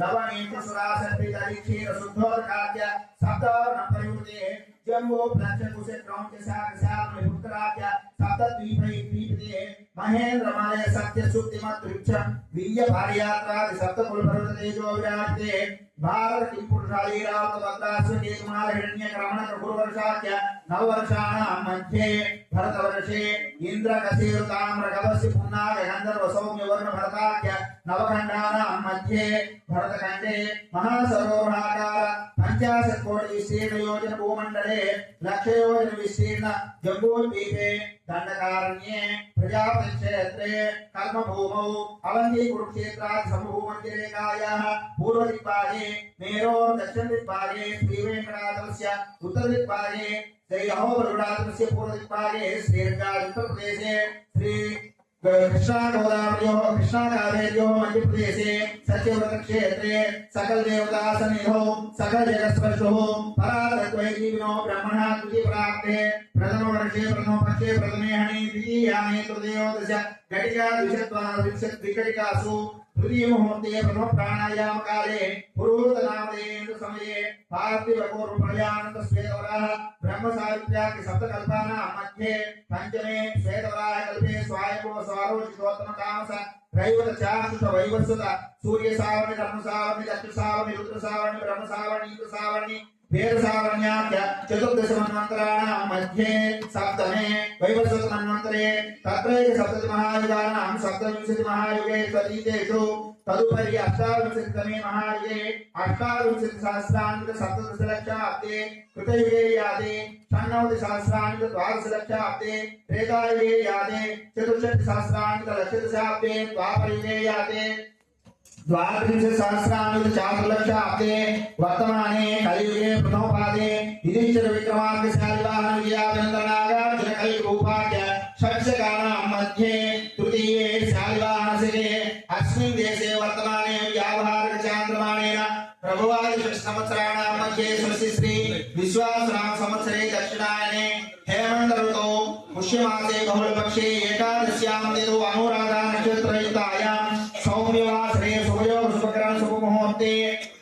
लवणेषु सुरासर्पितरीक्षीर शुद्धोदकाद्य सप्तवर्णप्रयुक्ते जम्बो प्लक्षकुशे क्रौञ्चसागसाम्नि पुत्राद्य सप्तद्वीपैर्दीपिते महेन्द्रमलय सत्यसुक्तिमत्रिच्छ वीर्यभार्यात्रादि सप्तकुलपर्वततेजो विराजते भारत किंपुरुषालीरावतवक्तास्वके कुमारहिरण्यक्रमणकपूर्वर्षाख्य नववर्षाणां मध्ये भरतवर्षे इन्द्रकसेरुताम्रकवस्य पुन्नागन्धर्वसौम्यवर्णभरताख्य नवखण्डानां मध्ये भरतखण्डे महासरोवराकार 50 कोटि विस्तीर्ण योजन भूमण्डले लक्षयोजन विस्तीर्ण जम्बूद्वीपे दण्डकारण्ये प्रजापति क्षेत्रे कर्मभूमौ अवन्ती कुरुक्षेत्रात् समभूमध्यरेखायाः पूर्वदिक्पादे मेरोर् दक्षिणदिक्पादे श्रीवेङ्कटाचलस्य उत्तरदिक्पादे श्रीअहोबरुडाचलस्य पूर्वदिक्पादे श्रीरङ्गाचलप्रदेशे श्री कृष्णा कावेर्योः मध्यप्रदेशे सत्यव्रत क्षेत्रे सकल देवता सन्निधौ सकल जगत्स्पर्शो परातत्वैजीविनो ब्रह्मणः द्वितीयप्राप्ते प्रथम वर्षे प्रथम पक्षे प्रथमे हनि द्वितीयामे तृतीयोदश घटिका द्विघटिकासु तृतीय मुहूर्ते प्रथम प्राणायाम काले पुरोहितनामधेयेन्दु समये पार्थिवपूर्व प्रयाणत श्वेतवराह ब्रह्म साहित्यादि सप्तकल्पानां मध्ये पंचमे श्वेतवराह कल्पे स्वायंभुव स्वारोचितोत्तम तामस त्रैवत चाक्षुष वैवस्वत सूर्य सावर्णि धर्म सावर्णि चक्षु सावर्णि रुद्र सावर्णि ब्रह्म सावर्णि इंद्र सावर्णि वेद सावर्ण्याख्य चतुर्दश मन्वन्तराणां मध्ये सप्तमे वैवस्वत मन्वन्तरे तत्रैव सप्तति महायुगानां सप्तविंशति महायुगे तदीतेषु तदुपरि अष्टाविंशतितमे महायुगे अष्टाविंशतिसहस्राधिक सप्तदशलक्षाब्दे कृतयुगे यादे षण्णवतिसहस्राधिक द्वादशलक्षाब्दे त्रेतायुगे यादे चतुष्षष्टिसहस्राधिक लक्षदशाब्दे द्वापरयुगे यादे द्वादशसहस्राधिक चातुर्लक्षाब्दे वर्तमाने कलियुगे प्रथमपादे युधिष्ठिर विक्रमार्क शालिवाहन विजयाभिनन्दनागार्जुन कलिरूपाख्य षट्शकानां मध्ये तृतीये शालिवाहनसिरे अस्मिन् देशे वर्तमाने व्यावहारिक चान्द्रमाणेन प्रभवादि संवत्सराणां मध्ये स्वस्तिश्री विश्वासनाम संवत्सरे दक्षिणायने हेमन्त ऋतौ पुष्यमासे बहुलपक्षे एकादश्यां तिथौ अनुराधा नक्षत्रयुक्तायां सौम्यवासरे शुभयोग शुभकरण शुभमुहूर्ते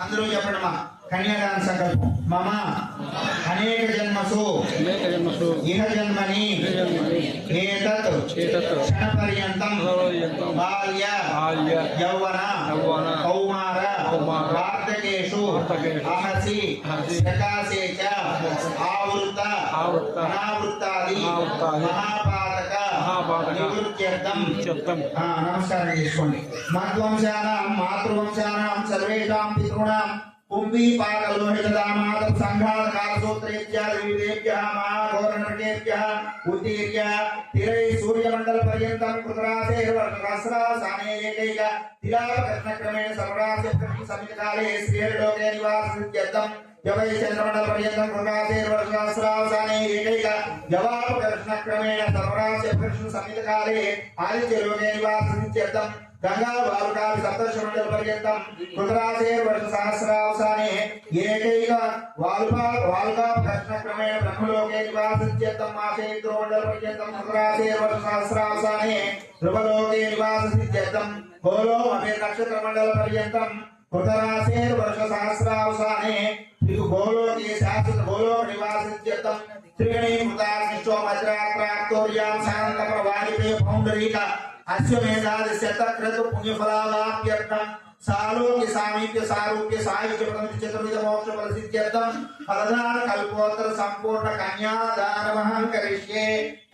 अंदरू చెప్పండమ్మా కన్యాదాన సంకల్పం మమ అనేక జన్మసు ఇహ జన్మని ఏతత్ క్షణపర్యంతం బాల్య యౌవన కౌమార వార్ధకేషు అహసి ప్రకాశే చ ఆవృత అనావృత్తాది మహాపాతక నివృత్త్యర్థం నమస్కారం చేసుకోండి మధ్వంశానాం మాతృవంశానాం సర్వేషాం పితॄణాం कुंभी पाकलोहितदामाद संघात कालसूत्रेभ्यः विविधेभ्यः महाघोरनरकेभ्यः उदीर्य तिरै सूर्यमंडल पर्यन्तं कृतरासे सहस्रासाने एकैक तिलापकृष्णक्रमेण सर्वरास्य कृष्ण समितकाले श्रीहरिलोके निवाससिद्ध्यर्थं जवै चंद्रमंडल पर्यन्तं कृतरासे सहस्रासाने एकैक जवापकृष्णक्रमेण सर्वरास्य कृष्ण समितकाले आदित्यलोके निवाससिद्ध्यर्थं गंगा बालुका सप्तर्षिमंडल पर्यंतम कृतरासेर वर्ष सहस्रावसाने एकैक वाल्का प्रश्नक्रमेण ब्रह्मलोके निवाससिद्ध्यर्थं मासे इंद्रोमंडल पर्यंतम कृतरासेर वर्ष सहस्रावसाने ध्रुवलोके निवाससिद्ध्यर्थं गोलो अमे नक्षत्रमंडल पर्यंतम कृतरासेर वर्ष सहस्रावसाने गोलोके शाश्वत गोलोक निवाससिद्ध्यर्थं त्रिगणे मुदानिष्ठो मज्राक्राक्तोर्यां शान्तप्रवाहिते पौंडरीका अश्वमेधादिशतक्रतु पुण्यफलालाभ्यर्थं सालोक्य सामीप्य सारूप्य सायुज्य प्रथम चतुर्विध मोक्ष फलसिद्ध्यर्थं फलदान कल्पोत्तर संपूर्ण कन्यादानमहं करिष्ये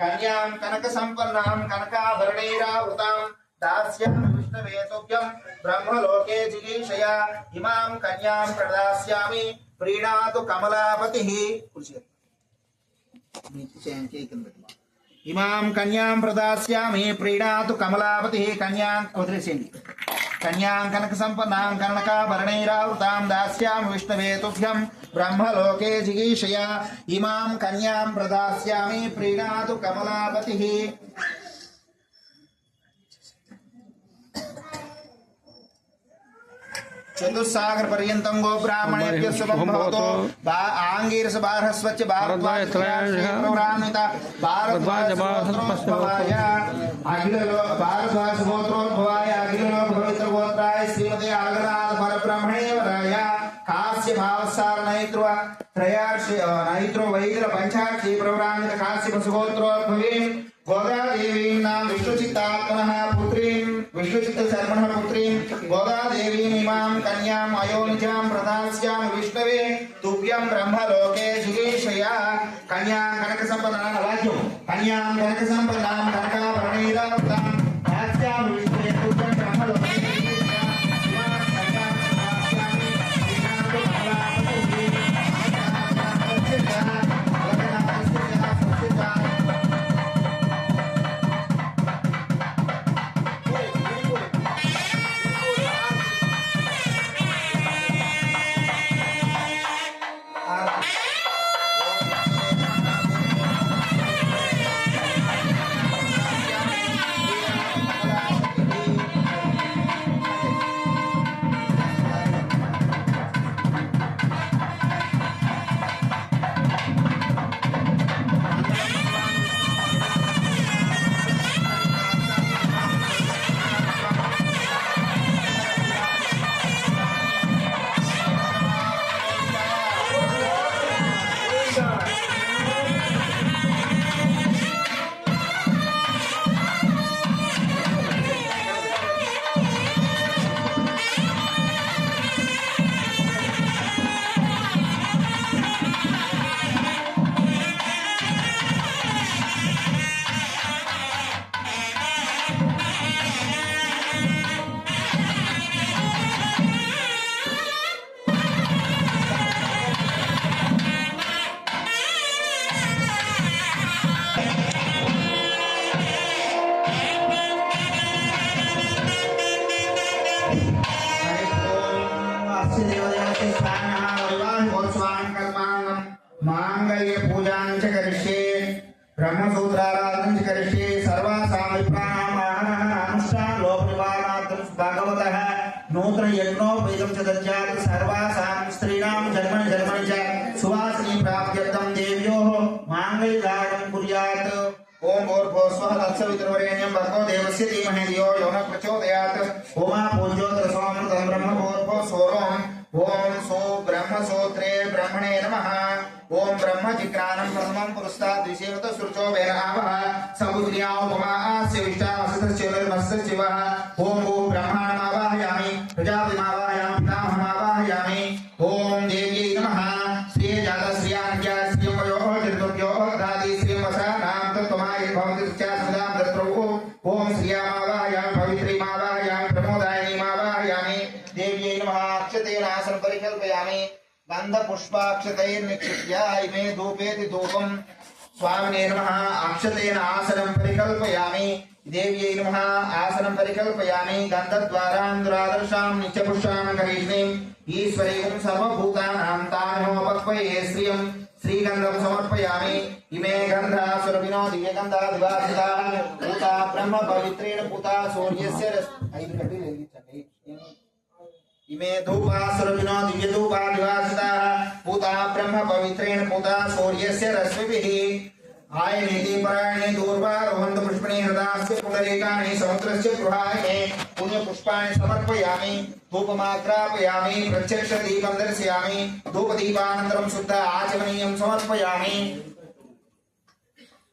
कन्यां कनक संपन्नां कनकाभरणैरावृतां दास्यां विष्णवे तुभ्यं ब्रह्मलोके जिगीषया इमां कन्यां प्रदास्यामि प्रीणातु कमलापतिः इमां कन्यां प्रदास्यामि प्रीणातु कमलापतिः कन्यां उद्रेसेनि कन्यां कनक संपन्नां कर्णकाभरणैरावृतां दास्यामि विष्णवे तुभ्यं ब्रह्मलोके जिगीषया इमां कन्यां प्रदास्यामि प्रीणातु कमलापतिः चतुस्सागर पर्यंतं गो ब्राह्मणेभ्यः शुभं भवतु आंगीरस बारहस्वच्च भारद्वाज प्रवरान्विता भारद्वाज भारद्वाज गोत्रोद्भवाय अखिल लोक पवित्र गोत्राय पूज्याय श्रीमते अलगनाथ परब्रह्मणे वराय कास्य भावसार नैत्रो त्रयार्षि नैत्रो वैद्र पंचाक्षी प्रवरान्वित कास्य सुगोत्रोद्भवीं गोदा देवीं नाम विष्णुचित्तात्मनः पुत्रीं विष्णुचित्त शर्मणः पुत्रीं गोदा देवीं इमां कन्याम् अयोनिजां प्रदास्यामि विष्णवे तुभ्यं ब्रह्मलोके सुगेशया कन्यां कनकसम्पन्नां वाक्यं कन्यां कनकसम्पन्नां कनकाभरणैरावृतां दास्यामि विष्णवे तुभ्यं ब्रह्मलोके मांगल्य पूजां च करिष्ये ब्रह्मसूत्राराधनं च करिष्ये सर्वासामिप्राणानुष्ठान लोकनिवारणार्थं भगवतः नूतन यज्ञोपवीतं च दद्यात् सर्वासां स्त्रीणां जन्मनि जन्मनि च सुवासिनी प्राप्त्यर्थं देव्योः मांगल्यदानं कुर्यात् ओम भूर्भुवस्वः तत्सवितुर्वरेण्यं भर्गो देवस्य धीमहि धियो यो नः प्रचोदयात् ओमा पूज्योऽत्र सोमृतं ब्रह्म भूर्भुवस्वरोम् ओम सो ब्रह्मसूत्रे ब्रह्मणे नमः ओम ब्रह्मजिग्रानं प्रथमं पुरस्तात् द्वितीयत सुरुचो वेरावः समुद्र्यामुपमास्य विष्टामसतश्चेलर्मस्यशिवः ओम भू ब्रह्माणमावाहयामि प्रजापतिमावाहयामि पितामहमावाहयामि ओम देव्यै नमः श्रिये जाता श्रियान्त्या श्रियं वयोः चतुर्भ्योः दाति श्रियं वसानां तत्त्वमाय भवति सत्यासदां दत्रौ ओम श्रियामावाहयामि पवित्रीमावाहयामि प्रमोदायिनीमावाहयामि देव्यै नमः अक्षतेन आसनं परिकल्पयामि गंध पुष्पाक्षतैर्निक्षिप्य इमे धूपेति धूपं स्वामिने नमः अक्षतेन आसनं परिकल्पयामि देव्यै नमः आसनं परिकल्पयामि गन्धद्वारां दुरादर्शां नित्यपुष्पां करिष्णीं ईश्वरीं सर्वभूतानां तानोपक्वये श्रियं श्रीगन्धं समर्पयामि इमे गन्धासुरभिनो दिव्यगन्धादिवासिताः पूता ब्रह्म पवित्रेण पूता सूर्यस्य इमे धूपासुरभिनो दिव्यधूपादिवासिताः पूता ब्रह्म पवित्रेण पूता सूर्यस्य रश्मिभिः आयनेति परायणे दूर्वारोहन्तु पुष्पिणी हृदास्य पुण्डरीकाणि समुद्रस्य गृहायणे पुण्यपुष्पाणि समर्पयामि धूपमाग्रापयामि प्रत्यक्षदीपं दर्शयामि धूपदीपानन्तरं शुद्ध आचमनीयं समर्पयामि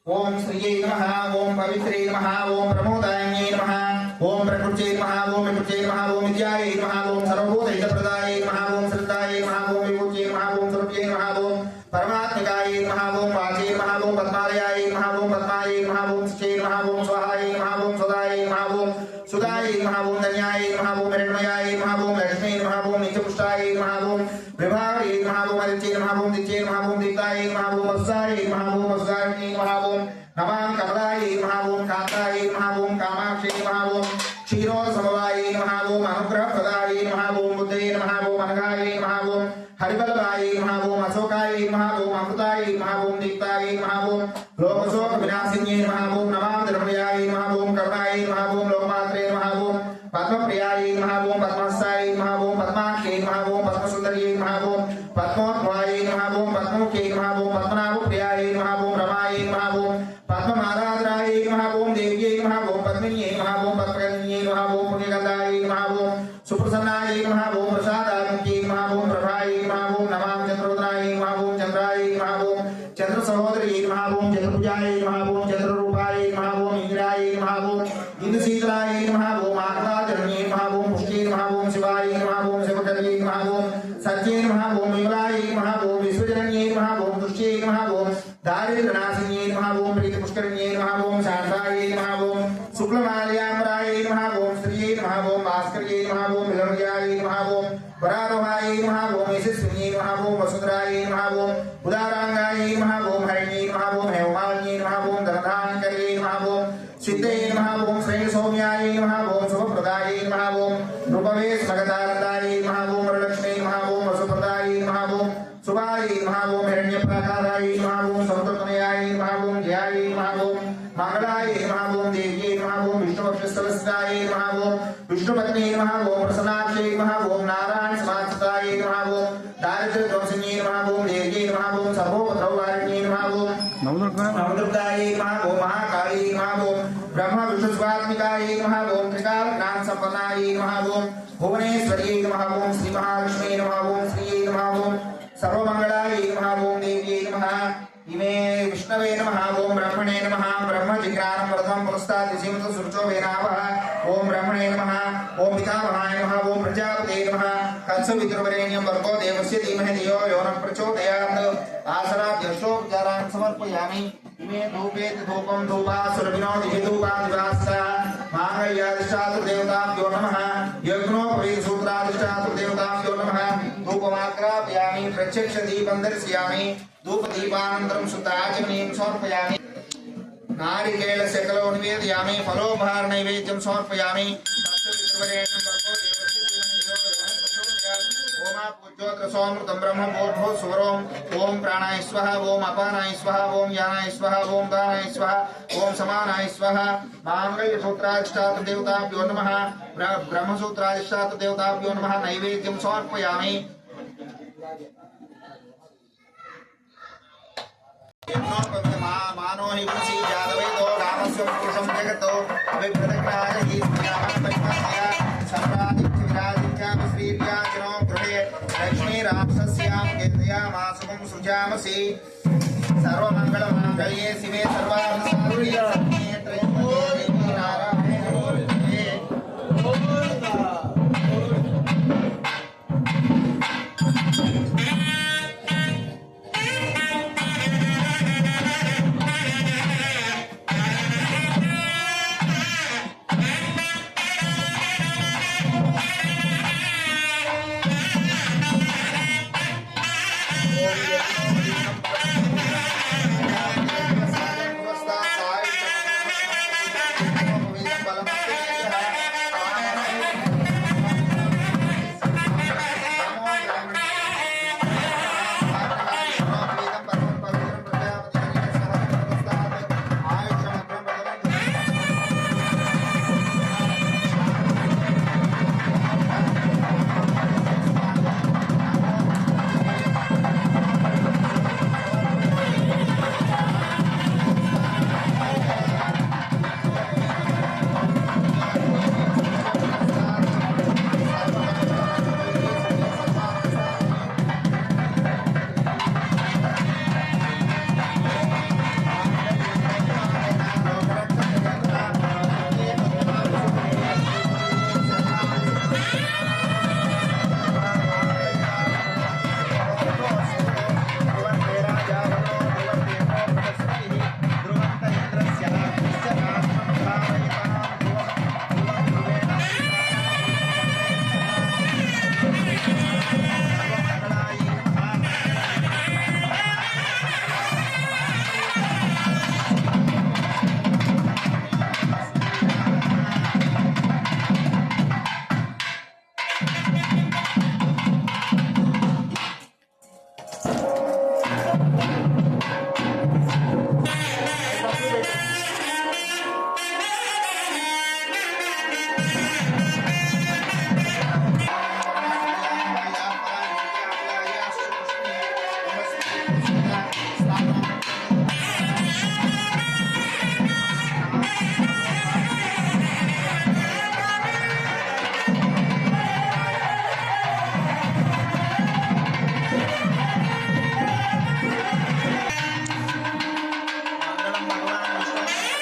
ओम श्रीये नमः ओम पवित्रे नमः ओम प्रमोदायिन्ये नमः ओम प्रकृत्यै नमः ओम विकृत्यै नमः ओम विद्यायै नमः ओम सर्वभूतहितप्रदायै नमः ओम श्रद्धायै नमः ओम विभूत्यै नमः ओम स्वरूप्यै नमः ओम परमात्मिकायै नमः ओम वाचे नमः ओम पद्मालयायै नमः ओम पद्मायै नमः ओम शुचे नमः ओम स्वाहायै नमः ओम सदायै नमः ओम सुदायै नमः ओम धन्यायै नमः ओम हिरण्मयायै नमः ओम लक्ष्मी नमः ओम नित्यपुष्टायै नमः ओम विभावयै नमः ओम आदित्यै नमः ओम दित्यै नमः ओम दीप्तायै नमः ओम वत्सायै नमः ओम वत्सारिण्यै नमः ओम नमां कमलायै नमः ओम कान्तायै नमः ओम कामाक्षै नमः ओम क्षीरोत्सवायै नमः ओम अनुग्रहप्रदायै नमः ओम बुद्धये नमः ओम अनघायै नमः ओम हरिबलायै नमः ओम अशोकायै नमः ओम अमृतायै नमः ओम दीप्तायै नमः ओम लोकशोकविनाशिन्यै नमः ओम नमां धर्मयायै नमः ओम करुणायै नमः ओम लोकमात्रे नमः ओम पद्मप्रियायै नमः ओम पद्महस्तायै नमः ओम पद्माख्यै नमः ओम पद्मसुन्दर्यै नमः ओम पद्मोद्भवायै नमः ओम पद्ममुख्यै नमः ओम पद्मनाभप्रियायै नमः ओम रमायै नमः ओम पद्ममालाधरायै नमः ओम देव्यै नमः ओम पद्मिन्यै नमः ओम पद्मकन्यै नमः ओम पुण्यगन्धायै नमः ओम प्रसन्नाय नमः ओम प्रसादाय नमः ओम प्रभाय नमः ओम नमामि चंद्रोदनाय नमः ओम चंद्राय नमः ओम चंद्र सहोदरी नमः ओम चंद्रपूजाय नमः ओम चंद्ररूपाय नमः ओम इंद्राय नमः ओम इंद्रशीतलाय नमः ओम आह्लादरण्ये नमः ओम पुष्टे नमः ओम शिवाय नमः ओम शिवकर्ये नमः ओम सत्ये नमः ओम विमलाय नमः ओम विश्वजनन्ये नमः ओम तुष्टे नमः ओम दारिद्र्यनाशिन्ये नमः ओम प्रीतिपुष्करिण्ये नमः ओम शान्ताय नमः ओम शुक्लमाल्याम्बराय नमः ओम श्रिये नमः ओम भास्कर्ये नमः ओम विलम्ब्याय नमः ओम वरारोहाय नमः ओम यशस्विन्ये नमः ओम वसुधराय नमः ओम उदारांगाय नमः ओम हरिण्ये नमः ओम हेममालिन्ये नमः ओम धनधान्यकर्ये नमः ओम सिद्धये नमः ओम श्रेय सौम्याय नमः ओम शुभप्रदाय नमः ओम नृपवे स्मगतानन्दाय नमः ओम वरलक्ष्मी नमः ओम वसुप्रदाय नमः ओम सुभाय नमः ओम हिरण्यप्रकाराय नमः ओम समुद्रतनयाय नमः ओम जयाय नमः ओम मंगलाय नमः ओम देव्यै नमः ओम विष्णुपक्षस्थलस्ताय नमः ओम विष्णुपत्नी नमः ओम प्रसन्नाक्षै नमः ओम नारायण समास्ताय नमः ओम दारिद्र्यध्वंसिन्यै नमः ओम देव्यै नमः ओम सर्वोपद्रववारिण्यै नमः ओम नवदुर्गायै नमः ओम महाकाली नमः ओम ब्रह्म विष्णु स्वात्मिकायै नमः ओम त्रिकाल ज्ञान संपन्नायै नमः ओम भुवनेश्वर्यै नमः ओम श्री महालक्ष्मी नमः ओम श्रीयै नमः ओम सर्वमंगलायै नमः ओम देव्यै नमः इमे विष्णवे नमः ओम ब्रह्मणे नमः ब्रह्मजिज्ञानं प्रथमं पुरस्तात् सीमतो सुरुचो वेनावः ओम ब्रह्मणे नमः ओम पितामहाय नमः ओम प्रजापते नमः कंसवितुर्वरेण्यं भर्गो देवस्य धीमहि धियो यो नः प्रचोदयात् आसनाद्यशोपचारान् समर्पयामि इमे धूपे धूपं धूपासुरभिनो दिव्यधूपादिवासः माङ्गल्यादिष्टातुर्देवताभ्यो नमः यज्ञोपवीतसूत्रादिष्टातुर्देवताभ्यो नमः धूपमाग्रापयामि प्रत्यक्षदीपं दर्शयामि धूपदीपानन्तरं शुद्धाचमनीं समर्पयामि नारिकेलशकलो निवेदयामि फलोपहारनैवेद्यं समर्पयामि सोमृतं ब्रह्म भूर्भुवः स्वरोम ओम प्राणाय स्वाहा ओम अपानाय स्वाहा ओम यानाय स्वाहा ओम दानाय स्वाहा ओम समानाय स्वाहा मांगल्यसूत्राधिष्ठात्र देवताभ्यो नमः ब्रह्मसूत्राधिष्ठात्र देवताभ्यो नमः नैवेद्यं समर्पयामि मानो हि पुंसी जातवेदो रामस्य पुरुषं जगतो विप्रदग्नाय हि स्मयामः सम्रादित्य विराजित्यामि श्रीर्याजनो गृहे लक्ष्मी रामसस्यां कीर्तयामासुकं सृजामसि सर्वमङ्गलमाङ्गल्ये शिवे सर्वार्थसाधिके त्र्यम्बके देवी नारायणे భగవాన్ విష్ణు